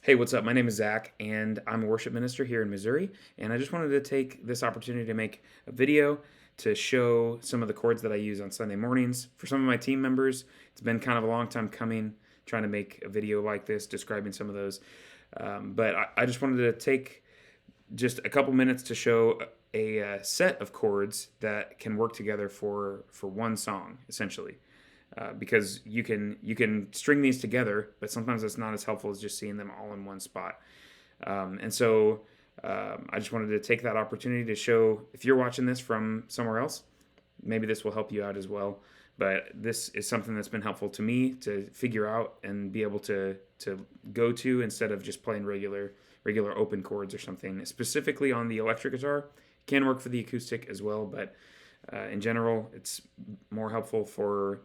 Hey, what's up? My name is Zach, and I'm a worship minister here in Missouri. And I just wanted to take this opportunity to make a video to show some of the chords that I use on Sunday mornings. For some of my team members, it's been kind of a long time coming trying to make a video like this describing some of those. But I just wanted to take just a couple minutes to show a set of chords that can work together for one song, essentially. Because you can string these together, but sometimes it's not as helpful as just seeing them all in one spot. I just wanted to take that opportunity to show, if you're watching this from somewhere else, maybe this will help you out as well. But this is something that's been helpful to me to figure out and be able to go to instead of just playing regular open chords or something. Specifically on the electric guitar, it can work for the acoustic as well, but in general, it's more helpful for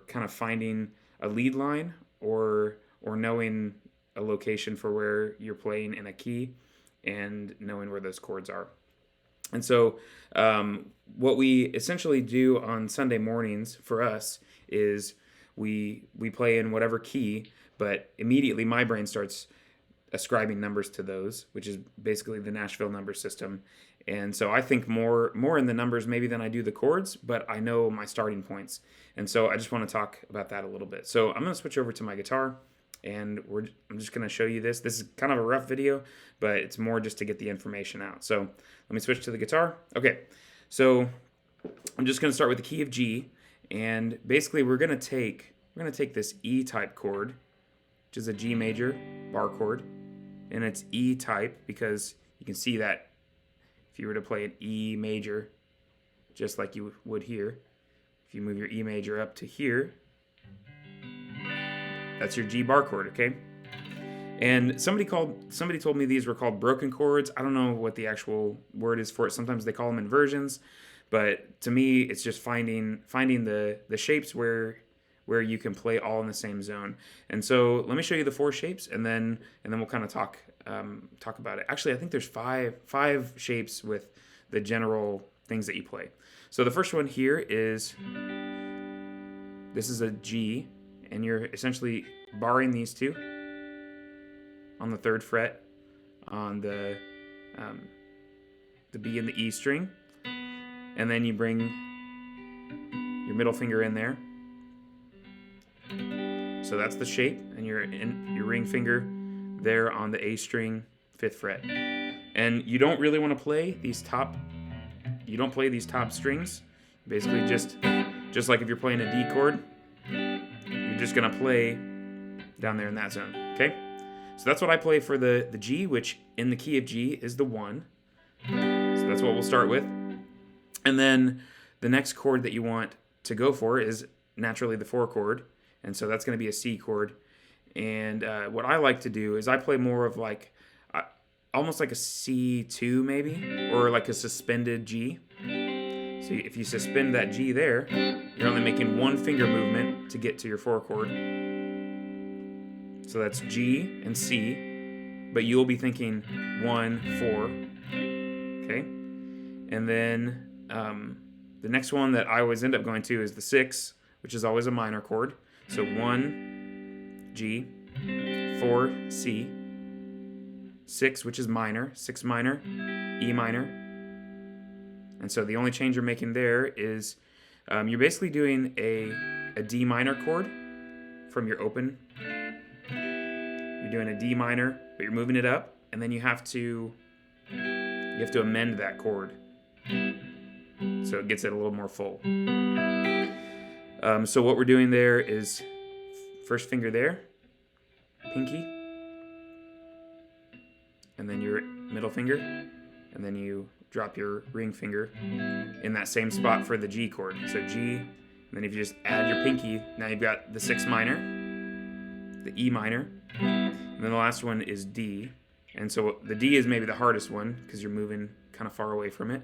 kind of finding a lead line or knowing a location for where you're playing in a key and knowing where those chords are. And so what we essentially do on Sunday mornings for us is we play in whatever key, but immediately my brain starts ascribing numbers to those, which is basically the Nashville number system. And so I think more in the numbers maybe than I do the chords, but I know my starting points. And so I just want to talk about that a little bit. So I'm going to switch over to my guitar, and I'm just going to show you this. This is kind of a rough video, but it's more just to get the information out. So let me switch to the guitar. Okay, so I'm just going to start with the key of G, and basically we're going to take this E-type chord, which is a G major bar chord, and it's E-type because you can see that if you were to play an E major, just like you would here, if you move your E major up to here, that's your G bar chord, okay? And somebody told me these were called broken chords. I don't know what the actual word is for it. Sometimes they call them inversions, but to me, it's just finding the shapes where you can play all in the same zone. And so let me show you the four shapes, and then we'll kind of talk about it. Actually, I think there's five shapes with the general things that you play. So the first one here is, this is a G, and you're essentially barring these two on the 3rd fret on the B and the E string, and then you bring your middle finger in there. So that's the shape, and your ring finger there on the A string, 5th fret. And you don't really want to play these top. You don't play these top strings. Basically, just like if you're playing a D chord, you're just gonna play down there in that zone. Okay. So that's what I play for the G, which in the key of G is the 1. So that's what we'll start with. And then the next chord that you want to go for is naturally the 4 chord. And so that's going to be a C chord. And what I like to do is I play more of like, almost like a C2 maybe, or like a suspended G. So if you suspend that G there, you're only making one finger movement to get to your 4 chord. So that's G and C, but you'll be thinking 1, 4, okay? And then the next one that I always end up going to is the 6, which is always a minor chord. So 1, G, 4, C, 6, which is minor, 6 minor, E minor. And so the only change you're making there is you're basically doing a D minor chord from your open. You're doing a D minor, but you're moving it up, and then you have to amend that chord so it gets it a little more full. So what we're doing there is first finger there, pinky, and then your middle finger, and then you drop your ring finger in that same spot for the G chord. So G, and then if you just add your pinky, now you've got the 6 minor, the E minor, and then the last one is D. And so the D is maybe the hardest one because you're moving kind of far away from it.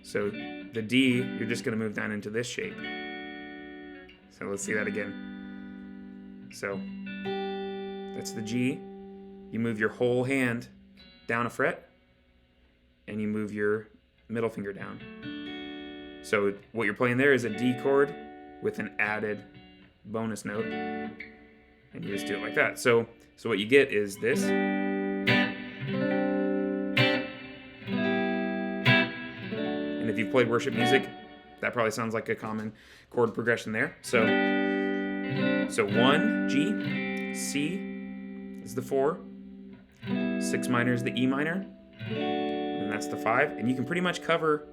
So the D, you're just going to move down into this shape. So let's see that again. So that's the G. You move your whole hand down a fret, and you move your middle finger down. So what you're playing there is a D chord with an added bonus note, and you just do it like that. So So what you get is this. And if you've played worship music, that probably sounds like a common chord progression there. So 1, G, C is the 4, 6 minor is the E minor, and that's the 5. And you can pretty much cover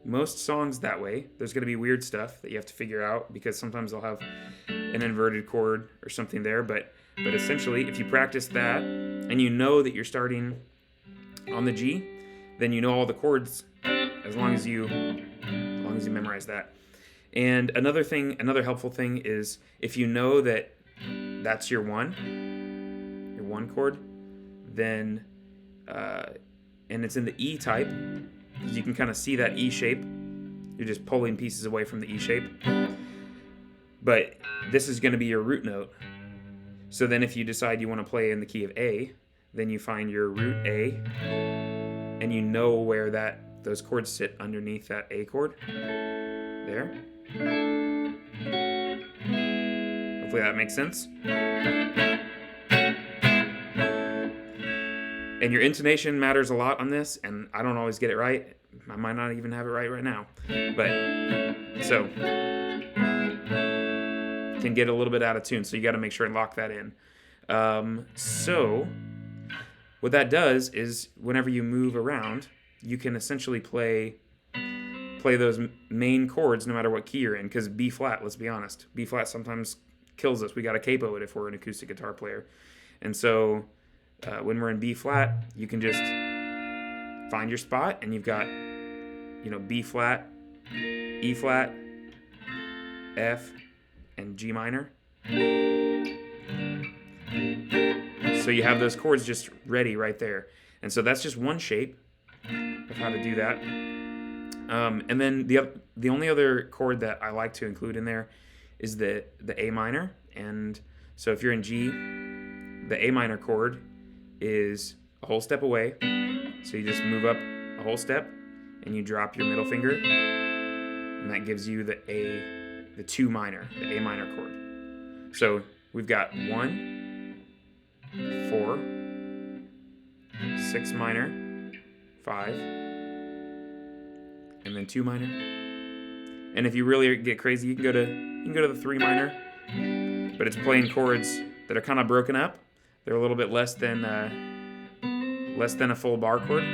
most songs that way. There's going to be weird stuff that you have to figure out because sometimes they'll have an inverted chord or something there, but essentially if you practice that and you know that you're starting on the G, then you know all the chords as long as you memorize that. And another helpful thing is if you know that that's your 1 chord, then and it's in the E type, you can kind of see that E shape. You're just pulling pieces away from the E shape. But this is going to be your root note. So then if you decide you want to play in the key of A, then you find your root A, and you know where those chords sit underneath that A chord. There. Hopefully that makes sense. And your intonation matters a lot on this, and I don't always get it right. I might not even have it right now. But, so, can get a little bit out of tune, so you got to make sure and lock that in. So, what that does is, whenever you move around, you can essentially play those main chords no matter what key you're in, because B flat, let's be honest, B flat sometimes kills us. We got to capo it if we're an acoustic guitar player. And so when we're in B flat, you can just find your spot, and you've got, B flat, E flat, F, and G minor. So you have those chords just ready right there. And so that's just one shape of how to do that. And then the only other chord that I like to include in there is the A minor. And so if you're in G, the A minor chord is a whole step away. So you just move up a whole step and you drop your middle finger, and that gives you the 2 minor, the A minor chord. So we've got 1, 4, 6 minor, 5, and then 2 minor. And if you really get crazy, you can go to the 3 minor, but it's playing chords that are kind of broken up. They're a little bit less than a full bar chord,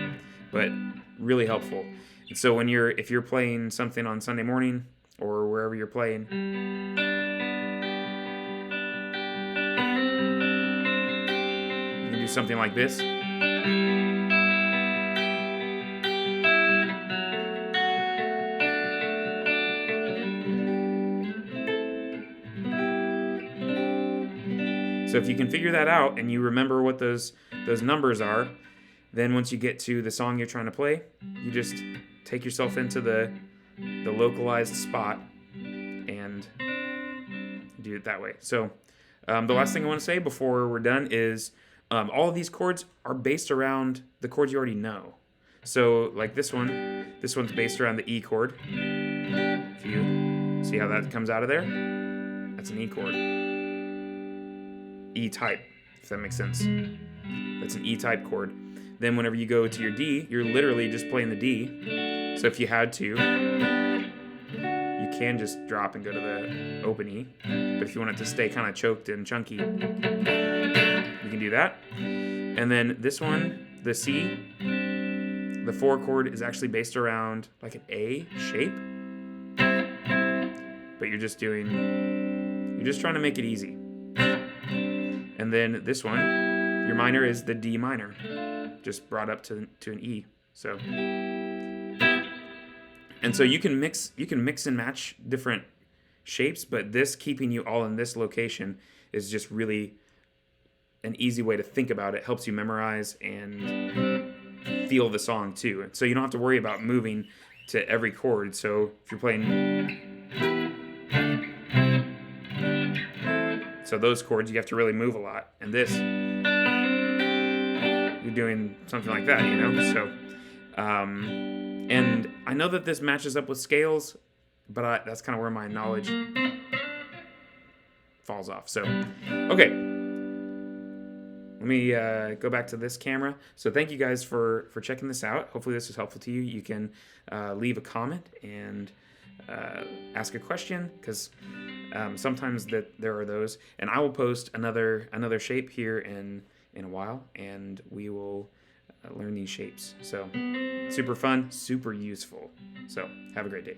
but really helpful. And so if you're playing something on Sunday morning or wherever you're playing, you can do something like this. So if you can figure that out and you remember what those numbers are, then once you get to the song you're trying to play, you just take yourself into the localized spot and do it that way. So the last thing I want to say before we're done is all of these chords are based around the chords you already know. So like this one's based around the E chord. If you see how that comes out of there, that's an E chord. E type, if that makes sense. That's an E type chord. Then whenever you go to your D, you're literally just playing the D. So if you had to, you can just drop and go to the open E. But if you want it to stay kind of choked and chunky, you can do that. And then this one, the C, the 4 chord is actually based around like an A shape. But you're just trying to make it easy. And then this one, your minor is the D minor, just brought up to an E. So, and so you can mix and match different shapes, but this keeping you all in this location is just really an easy way to think about it. Helps you memorize and feel the song too. So you don't have to worry about moving to every chord. So if you're playing, so those chords, you have to really move a lot. And this, you're doing something like that, So, and I know that this matches up with scales, but that's kind of where my knowledge falls off. So, okay. me go back to this camera. So thank you guys for checking this out. Hopefully this was helpful to you. You can leave a comment and ask a question, because sometimes there are those. And I will post another shape here in a while, and we will learn these shapes. So super fun, super useful. So have a great day.